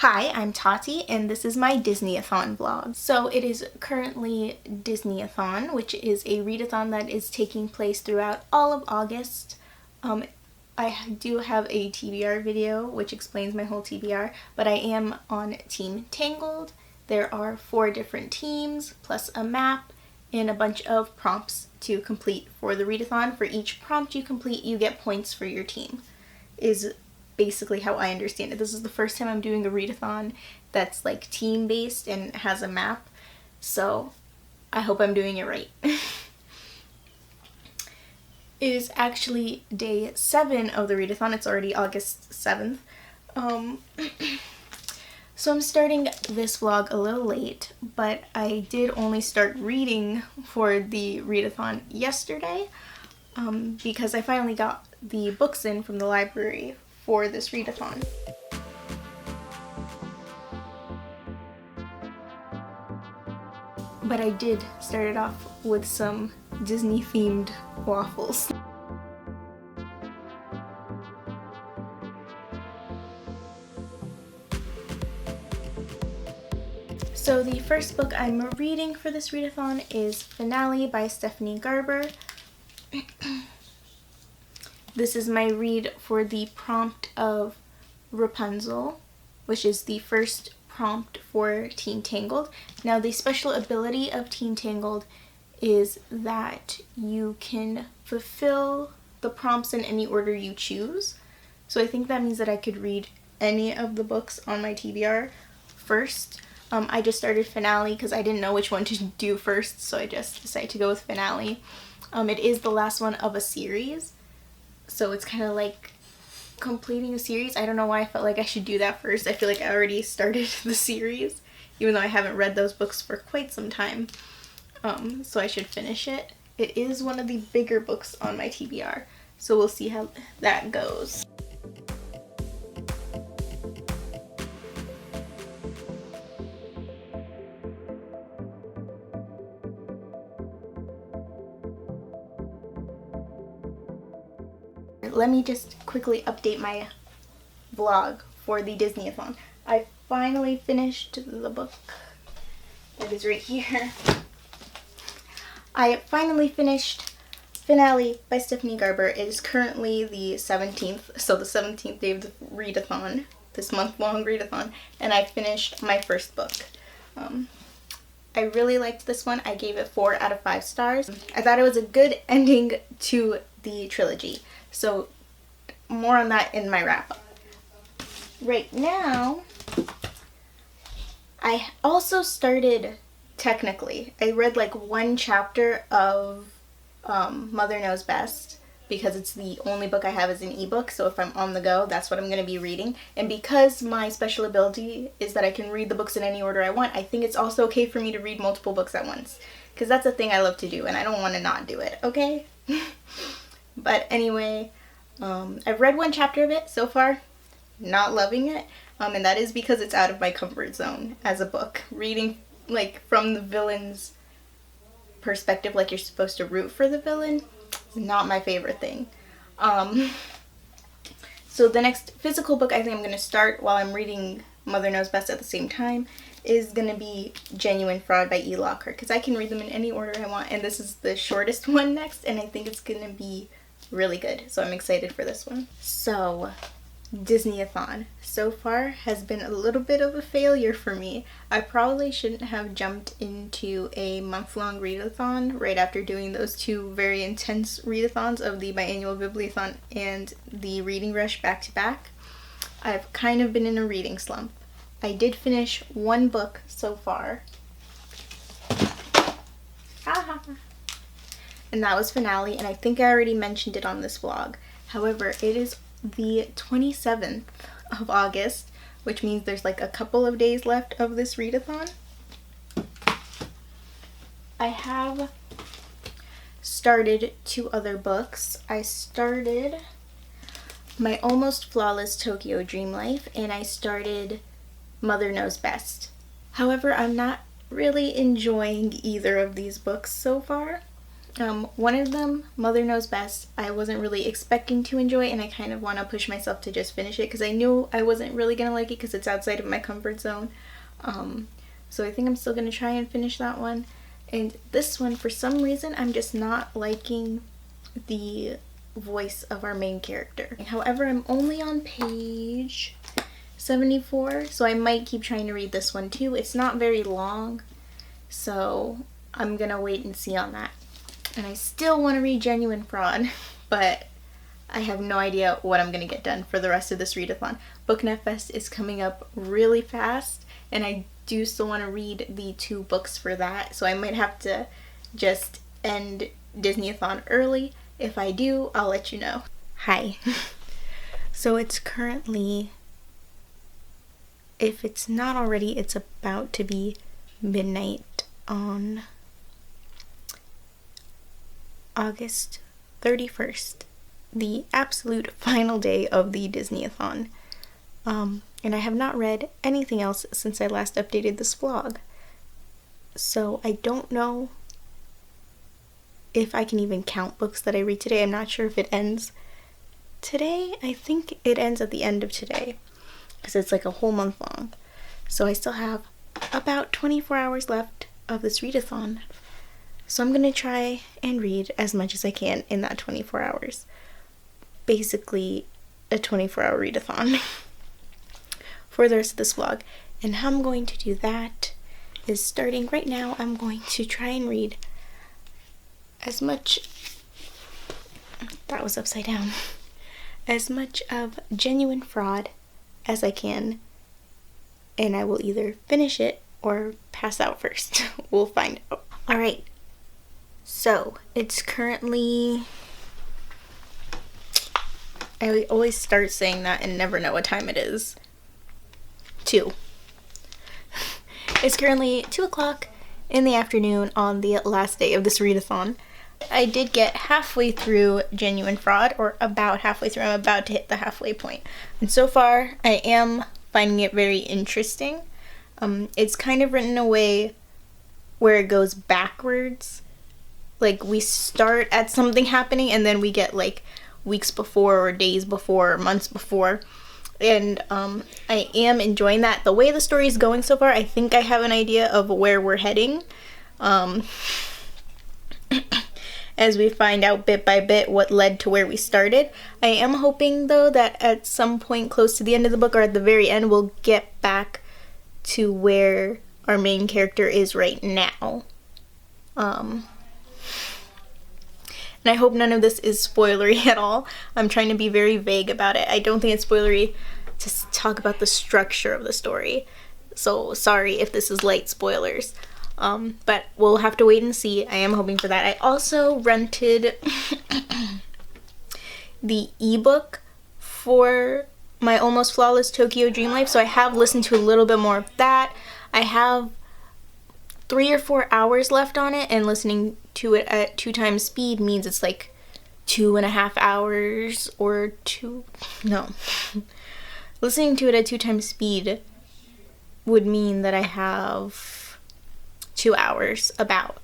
Hi, I'm Tati, and this is my Disney-A-Thon vlog. So it is currently Disney-A-Thon, which is a readathon that is taking place throughout all of August. I do have a TBR video, which explains my whole TBR, but I am on Team Tangled. There are 4 different teams, plus a map, and a bunch of prompts to complete for the readathon. For each prompt you complete, you get points for your team, is basically how I understand it. This is the first time I'm doing a readathon that's like team based and has a map, so I hope I'm doing it right. It is actually day 7 of the readathon. It's already August 7th. So I'm starting this vlog a little late, but I did only start reading for the readathon yesterday because I finally got the books in from the library for this readathon. But I did start it off with some Disney themed waffles. So the first book I'm reading for this readathon is Finale by Stephanie Garber. This is my read for the prompt of Rapunzel, which is the first prompt for Team Tangled. Now, the special ability of Team Tangled is that you can fulfill the prompts in any order you choose. So I think that means that I could read any of the books on my TBR first. I just started Finale because I didn't know which one to do first, so I just decided to go with Finale. It is the last one of a series, so it's kind of like completing a series. I don't know why I felt like I should do that first. I feel like I already started the series, even though I haven't read those books for quite some time. So I should finish it. It is one of the bigger books on my TBR, so we'll see how that goes. Let me just quickly update my vlog for the Disney-A-Thon. I finally finished the book that is right here. I finally finished Finale by Stephanie Garber. It is currently the 17th, so the 17th day of the readathon, this month-long readathon, and I finished my first book. I really liked this one. I gave it 4 out of 5 stars. I thought it was a good ending to the trilogy. So more on that in my wrap-up. Right now, I also started, technically, I read like 1 chapter of Mother Knows Best because it's the only book I have as an ebook, so if I'm on the go, that's what I'm going to be reading. And because my special ability is that I can read the books in any order I want, I think it's also okay for me to read multiple books at once, because that's a thing I love to do and I don't want to not do it, okay? But anyway, I've read 1 chapter of it so far, not loving it, and that is because it's out of my comfort zone as a book. Reading like from the villain's perspective, like you're supposed to root for the villain, is not my favorite thing. So the next physical book I think I'm going to start while I'm reading Mother Knows Best at the same time is going to be Genuine Fraud by E. Lockhart, because I can read them in any order I want, and this is the shortest one next, and I think it's going to be really good, so I'm excited for this one. So, Disney-A-Thon so far has been a little bit of a failure for me. I probably shouldn't have jumped into a month-long readathon right after doing those 2 very intense readathons of the biannual Bibliothon and the Reading Rush back to back. I've kind of been in a reading slump. I did finish 1 book so far. And that was Finale, and I think I already mentioned it on this vlog. However, it is the 27th of August, which means there's like a couple of days left of this readathon. I have started 2 other books. I started my Almost Flawless Tokyo Dream Life, and I started Mother Knows Best. However, I'm not really enjoying either of these books so far. One of them, Mother Knows Best, I wasn't really expecting to enjoy, and I kind of want to push myself to just finish it because I knew I wasn't really going to like it because it's outside of my comfort zone. So I think I'm still going to try and finish that one. And this one, for some reason, I'm just not liking the voice of our main character. However, I'm only on page 74, so I might keep trying to read this one too. It's not very long, so I'm gonna wait and see on that. And I still want to read Genuine Fraud, but I have no idea what I'm gonna get done for the rest of this readathon. Book Fest is coming up really fast, and I do still want to read the 2 books for that, so I might have to just end Disney-A-Thon early. If I do, I'll let you know. Hi. So it's currently, if it's not already, it's about to be midnight on August 31st, the absolute final day of the Disney-A-Thon. And I have not read anything else since I last updated this vlog. So I don't know if I can even count books that I read today. I'm not sure if it ends today. I think it ends at the end of today because it's like a whole month long. So I still have about 24 hours left of this readathon. So I'm going to try and read as much as I can in that 24 hours. Basically a 24-hour readathon for the rest of this vlog. And how I'm going to do that is, starting right now, I'm going to try and read as much, that was upside down, as much of Genuine Fraud as I can, and I will either finish it or pass out first. We'll find out. Alright, so it's currently, I always start saying that and never know what time it is. 2. It's currently 2 o'clock in the afternoon on the last day of this readathon. I did get halfway through Genuine Fraud, or about halfway through. I'm about to hit the halfway point. And so far, I am finding it very interesting. It's kind of written in a way where it goes backwards. Like, we start at something happening and then we get like weeks before or days before or months before. And I am enjoying that. The way the story is going so far, I think I have an idea of where we're heading. As we find out bit by bit what led to where we started. I am hoping, though, that at some point close to the end of the book or at the very end, we'll get back to where our main character is right now. And I hope none of this is spoilery at all. I'm trying to be very vague about it. I don't think it's spoilery to talk about the structure of the story. So sorry if this is light spoilers. But we'll have to wait and see. I am hoping for that. I also rented the ebook for my Almost Flawless Tokyo Dream Life, so I have listened to a little bit more of that. I have 3 or 4 hours left on it, and listening to it at 2 times speed means it's like 2.5 hours or listening to it at 2 times speed would mean that I have 2 hours about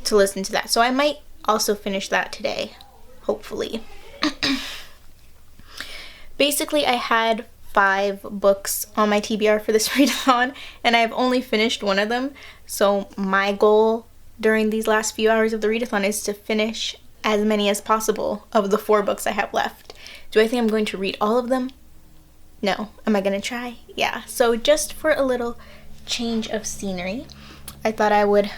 to listen to that. So I might also finish that today, hopefully. Basically, I had 5 books on my TBR for this readathon, and I've only finished 1 of them. So my goal during these last few hours of the readathon is to finish as many as possible of the 4 books I have left. Do I think I'm going to read all of them? No. Am I going to try? Yeah. So just for a little change of scenery, I thought I would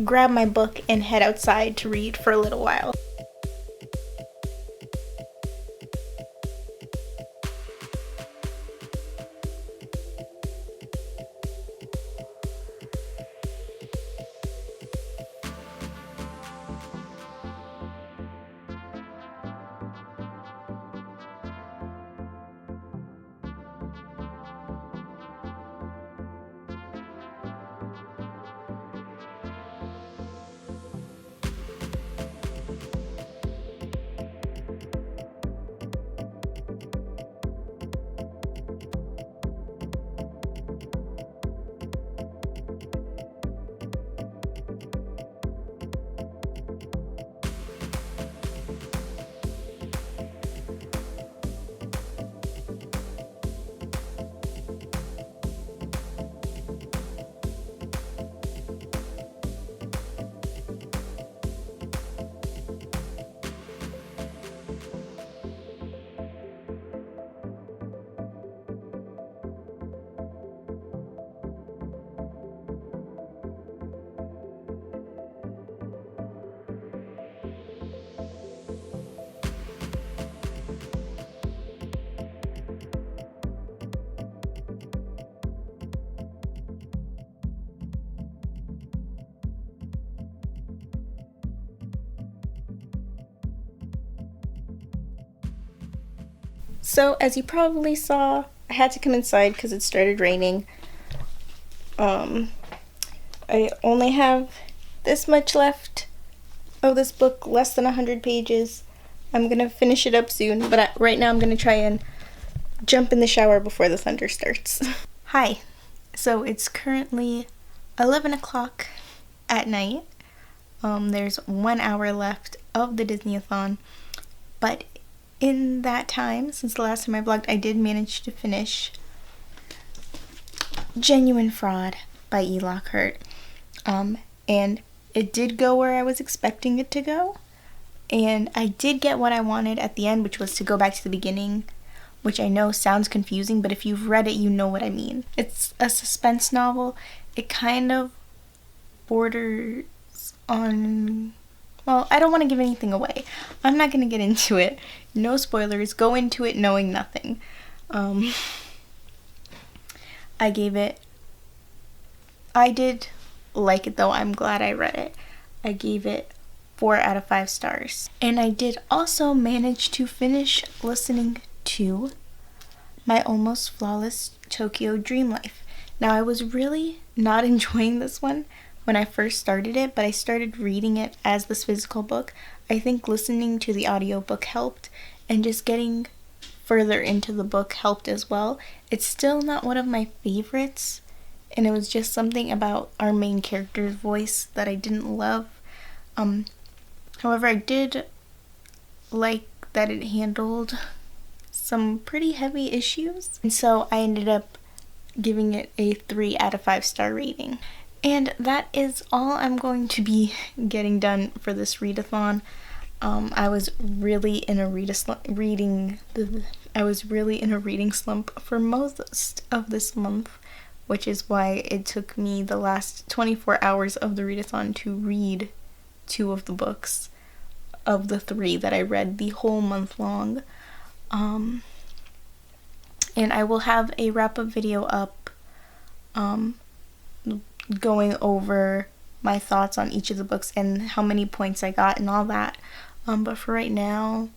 grab my book and head outside to read for a little while. So, as you probably saw, I had to come inside because it started raining. I only have this much left of this book, less than 100 pages. I'm gonna finish it up soon, but right now I'm gonna try and jump in the shower before the thunder starts. Hi. So it's currently 11 o'clock at night. There's 1 hour left of the Disney-A-Thon, but in that time, since the last time I vlogged, I did manage to finish Genuine Fraud by E. Lockhart. And it did go where I was expecting it to go, and I did get what I wanted at the end, which was to go back to the beginning, which I know sounds confusing, but if you've read it, you know what I mean. It's a suspense novel. It kind of borders on... Well, I don't want to give anything away. I'm not going to get into it. No spoilers. Go into it knowing nothing. I did like it, though. I'm glad I read it. I gave it 4 out of 5 stars. And I did also manage to finish listening to My Almost Flawless Tokyo Dream Life. Now, I was really not enjoying this one when I first started it, but I started reading it as this physical book. I think listening to the audiobook helped, and just getting further into the book helped as well. It's still not one of my favorites, and it was just something about our main character's voice that I didn't love. However, I did like that it handled some pretty heavy issues, and so I ended up giving it a 3 out of 5 star rating. And that is all I'm going to be getting done for this readathon. I was really in a reading slump for most of this month, which is why it took me the last 24 hours of the readathon to read 2 of the books of the 3 that I read the whole month long. And I will have a wrap-up video up going over my thoughts on each of the books and how many points I got and all that. But for right now,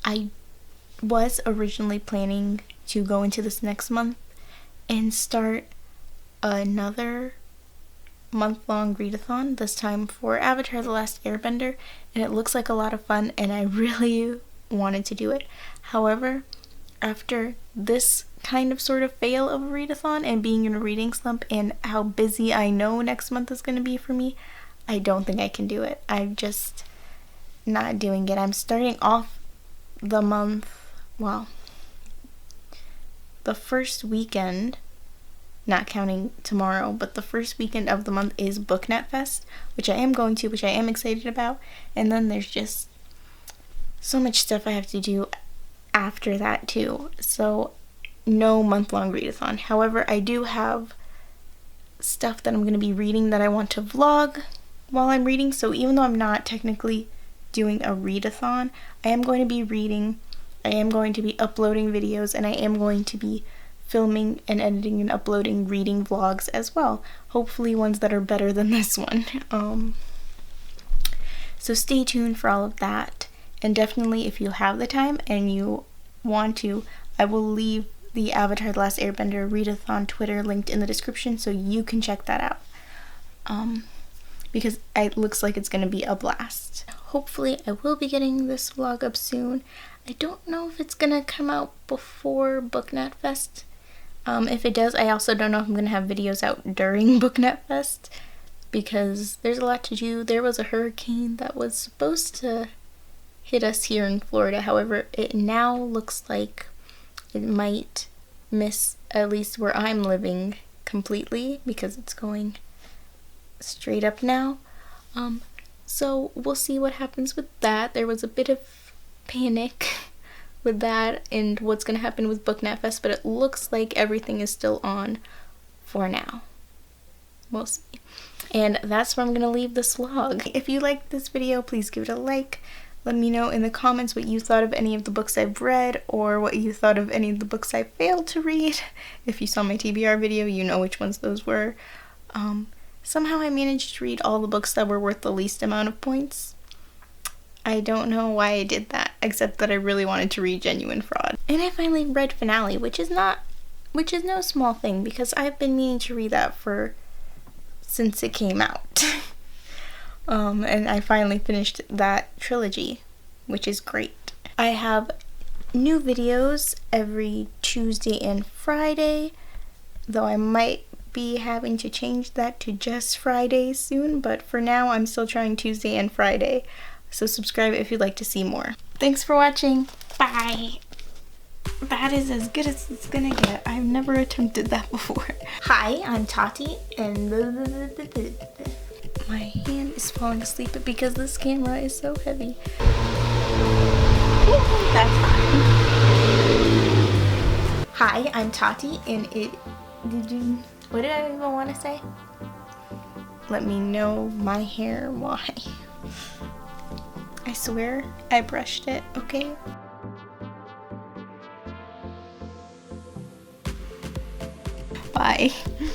I was originally planning to go into this next month and start another month-long readathon, this time for Avatar: The Last Airbender, and it looks like a lot of fun, and I really wanted to do it. However, after this kind of sort of fail of a readathon and being in a reading slump and how busy I know next month is going to be for me, I don't think I can do it. I'm just not doing it. I'm starting off the month, well, the first weekend, not counting tomorrow, but the first weekend of the month is BookNet Fest, which I am going to, which I am excited about, and then there's just so much stuff I have to do after that too, so no month-long readathon. However, I do have stuff that I'm going to be reading that I want to vlog while I'm reading, so even though I'm not technically doing a readathon, I am going to be reading, I am going to be uploading videos, and I am going to be filming and editing and uploading reading vlogs as well. Hopefully ones that are better than this one. So stay tuned for all of that. And definitely, if you have the time and you want to, I will leave the Avatar: The Last Airbender readathon Twitter linked in the description so you can check that out. Because it looks like it's going to be a blast. Hopefully, I will be getting this vlog up soon. I don't know if it's going to come out before BookNet Fest. If it does, I also don't know if I'm going to have videos out during BookNet Fest, because there's a lot to do. There was a hurricane that was supposed to hit us here in Florida. However, it now looks like it might miss at least where I'm living completely, because it's going straight up now. So we'll see what happens with that. There was a bit of panic with that and what's going to happen with BookNet Fest, but it looks like everything is still on for now. We'll see. And that's where I'm going to leave this vlog. If you liked this video, please give it a like. Let me know in the comments what you thought of any of the books I've read, or what you thought of any of the books I failed to read. If you saw my TBR video, you know which ones those were. Somehow I managed to read all the books that were worth the least amount of points. I don't know why I did that, except that I really wanted to read Genuine Fraud. And I finally read Finale, which is no small thing, because I've been meaning to read that since it came out. And I finally finished that trilogy, which is great. I have new videos every Tuesday and Friday, though I might be having to change that to just Friday soon, but for now I'm still trying Tuesday and Friday. So subscribe if you'd like to see more. Thanks for watching. Bye. That is as good as it's gonna get. I've never attempted that before. Hi, I'm Tati, and my hand is falling asleep because this camera is so heavy. That's fine. Hi, I'm Tati, and what did I even want to say? Let me know my hair why. I swear I brushed it, okay? Bye.